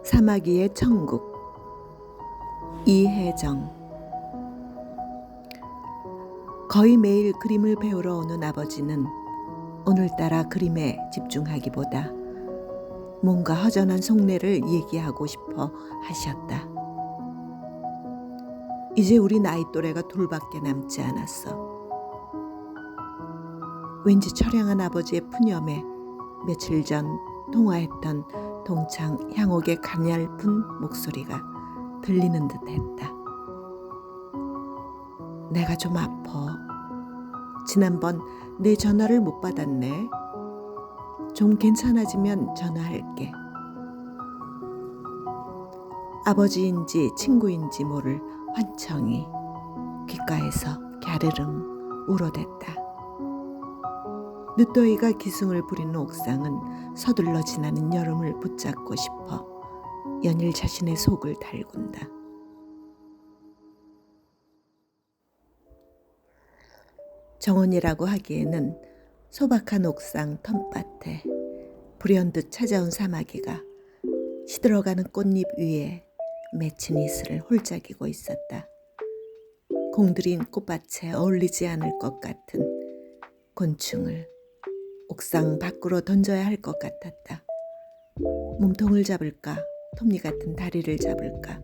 사마귀의 천국. 이혜정. 거의 매일 그림을 배우러 오는 아버지는 오늘따라 그림에 집중하기보다 뭔가 허전한 속내를 얘기하고 싶어 하셨다. 이제 우리 나이 또래가 둘밖에 남지 않았어. 왠지 처량한 아버지의 푸념에 며칠 전 통화했던 동창 향옥의 가냘픈 목소리가 들리는 듯 했다. 내가 좀 아파. 지난번 내 전화를 못 받았네. 좀 괜찮아지면 전화할게. 아버지인지 친구인지 모를 환청이 귓가에서 갸르릉 울어댔다. 늦더위가 기승을 부리는 옥상은 서둘러 지나는 여름을 붙잡고 싶어 연일 자신의 속을 달군다. 정원이라고 하기에는 소박한 옥상 텃밭에 불현듯 찾아온 사마귀가 시들어가는 꽃잎 위에 맺힌 이슬을 홀짝이고 있었다. 공들인 꽃밭에 어울리지 않을 것 같은 곤충을 옥상 밖으로 던져야 할 것 같았다. 몸통을 잡을까, 톱니 같은 다리를 잡을까.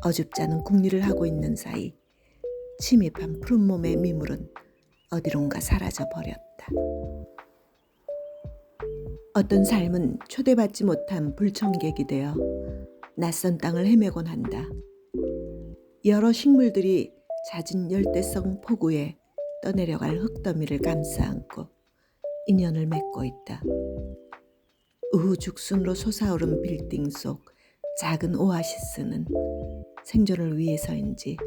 어줍잖은 궁리를 하고 있는 사이 침입한 푸른 몸의 미물은 어디론가 사라져 버렸다. 어떤 삶은 초대받지 못한 불청객이 되어 낯선 땅을 헤매곤 한다. 여러 식물들이 잦은 열대성 폭우에 떠내려갈 흙더미를 감싸 안고 인연을 맺고 있다. 우후죽순으로 솟아오른 빌딩 속 작은 오아시스는 생존을 위해서인지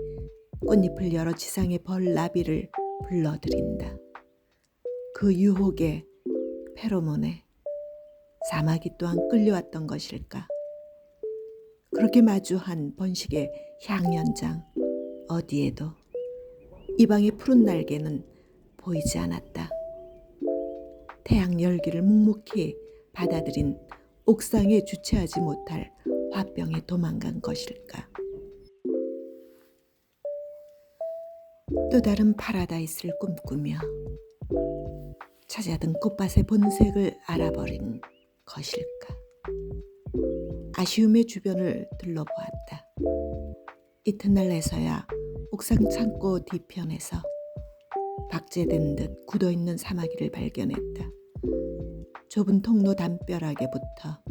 꽃잎을 열어 지상의 벌나비를 불러들인다. 그 유혹에 페로몬에 사마귀 또한 끌려왔던 것일까. 그렇게 마주한 번식의 향연장 어디에도 이방의 푸른 날개는 보이지 않았다. 태양 열기를 묵묵히 받아들인 옥상에 주체하지 못할 화병에 도망간 것일까. 또 다른 파라다이스를 꿈꾸며 찾아든 꽃밭의 본색을 알아버린 것일까. 아쉬움의 주변을 둘러보았다. 이튿날에서야 옥상 창고 뒤편에서 박제된 듯 굳어있는 사마귀를 발견했다. 좁은 통로 담벼락에부터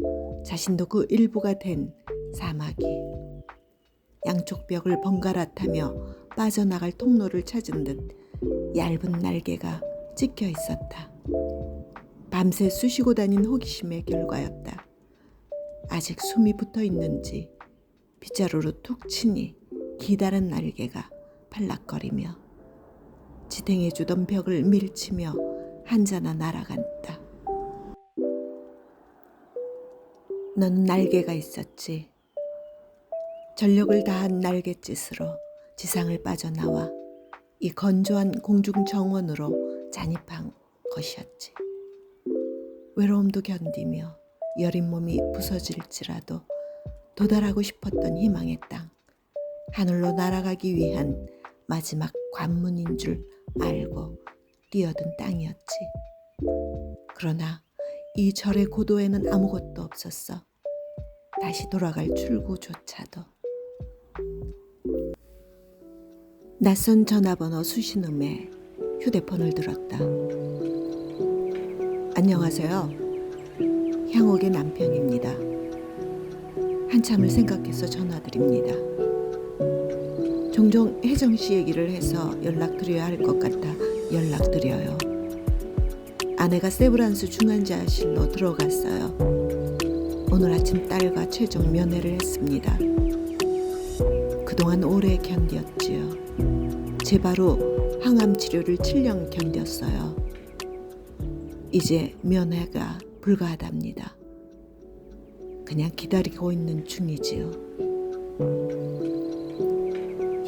자신도 그 일부가 된 사마귀. 양쪽 벽을 번갈아 타며 빠져나갈 통로를 찾은 듯 얇은 날개가 찍혀 있었다. 밤새 쑤시고 다닌 호기심의 결과였다. 아직 숨이 붙어 있는지 빗자루로 툭 치니 기다란 날개가 팔락거리며 지탱해주던 벽을 밀치며 한자나 날아간다. 넌 날개가 있었지. 전력을 다한 날갯짓으로 지상을 빠져나와 이 건조한 공중 정원으로 잔입한 것이었지. 외로움도 견디며 여린 몸이 부서질지라도 도달하고 싶었던 희망의 땅, 하늘로 날아가기 위한 마지막 관문인 줄 알고 뛰어든 땅이었지. 그러나 이 절의 고도에는 아무것도 없었어. 다시 돌아갈 출구조차도. 낯선 전화번호 수신음에 휴대폰을 들었다. 안녕하세요. 향옥의 남편입니다. 한참을 생각해서 전화드립니다. 종종 혜정 씨 얘기를 해서 연락드려야 할 것 같아 연락드려요. 아내가 세브란스 중환자실로 들어갔어요. 오늘 아침 딸과 최종 면회를 했습니다. 그동안 오래 견뎠지요. 제바로 항암 치료를 7년 견뎠어요. 이제 면회가 불가하답니다. 그냥 기다리고 있는 중이지요.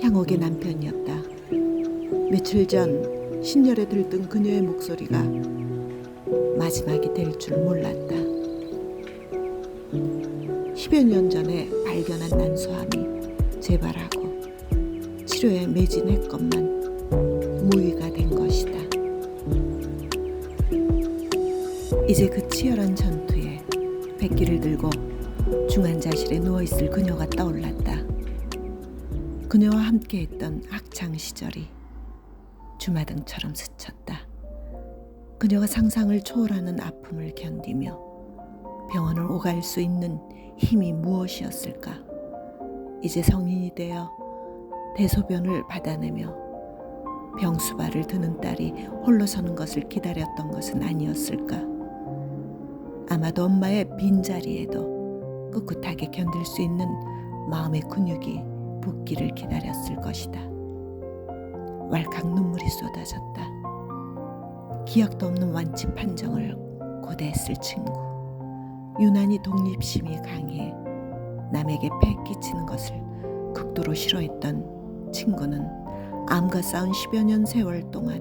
향옥의 남편이었다. 며칠 전 신열에 들뜬 그녀의 목소리가 마지막이 될 줄 몰랐다. 10여 년 전에 발견한 난소암이 재발하고 치료에 매진했건만 무의가 된 것이다. 이제 그 치열한 전투에 백기를 들고 중환자실에 누워있을 그녀가 떠올랐다. 그녀와 함께했던 학창시절이 주마등처럼 스쳤다. 그녀가 상상을 초월하는 아픔을 견디며 병원을 오갈 수 있는 힘이 무엇이었을까? 이제 성인이 되어 대소변을 받아내며 병수발을 드는 딸이 홀로 서는 것을 기다렸던 것은 아니었을까? 아마도 엄마의 빈자리에도 꿋꿋하게 견딜 수 있는 마음의 근육이 붓기를 기다렸을 것이다. 왈칵 눈물이 쏟아졌다. 기억도 없는 완치 판정을 고대했을 친구. 유난히 독립심이 강해 남에게 패 끼치는 것을 극도로 싫어했던 친구는 암과 싸운 10여 년 세월 동안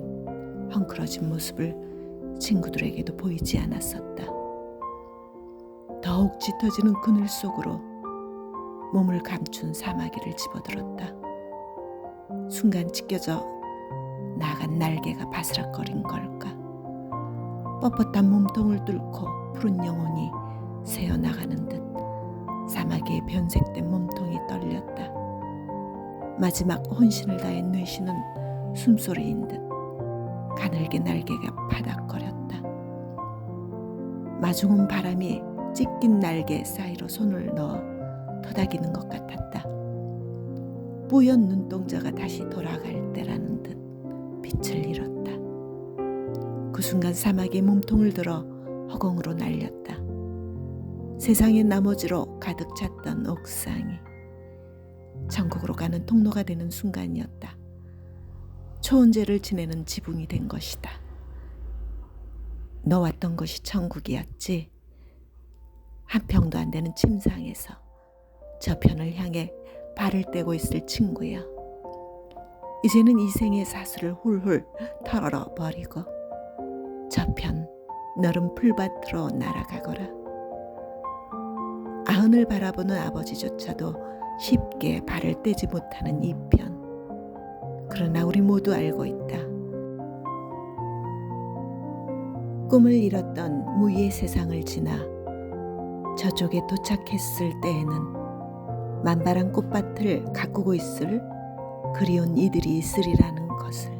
헝클어진 모습을 친구들에게도 보이지 않았었다. 더욱 짙어지는 그늘 속으로 몸을 감춘 사마귀를 집어들었다. 순간 찢겨져 나간 날개가 바스락거린 걸까? 뻣뻣한 몸통을 뚫고 푸른 영혼이 새어나가는 듯 사마귀의 변색된 몸통이 떨렸다. 마지막 혼신을 다해 내쉬는 숨소리인 듯 가늘게 날개가 파닥거렸다. 마중 온 바람이 찢긴 날개 사이로 손을 넣어 토닥이는 것 같았다. 뿌연 눈동자가 다시 돌아갈 때라는 듯 빛을 잃었다. 그 순간 사마귀의 몸통을 들어 허공으로 날렸다. 세상의 나머지로 가득 찼던 옥상이 천국으로 가는 통로가 되는 순간이었다. 초원제를 지내는 지붕이 된 것이다. 너 왔던 곳이 천국이었지? 한 평도 안 되는 침상에서 저편을 향해 발을 떼고 있을 친구야. 이제는 이 생의 사슬을 훌훌 털어버리고 저편 너른 풀밭으로 날아가거라. 아흔을 바라보는 아버지조차도 쉽게 발을 떼지 못하는 이 편. 그러나 우리 모두 알고 있다. 꿈을 잃었던 무의의 세상을 지나 저쪽에 도착했을 때에는 만발한 꽃밭을 가꾸고 있을 그리운 이들이 있으리라는 것을.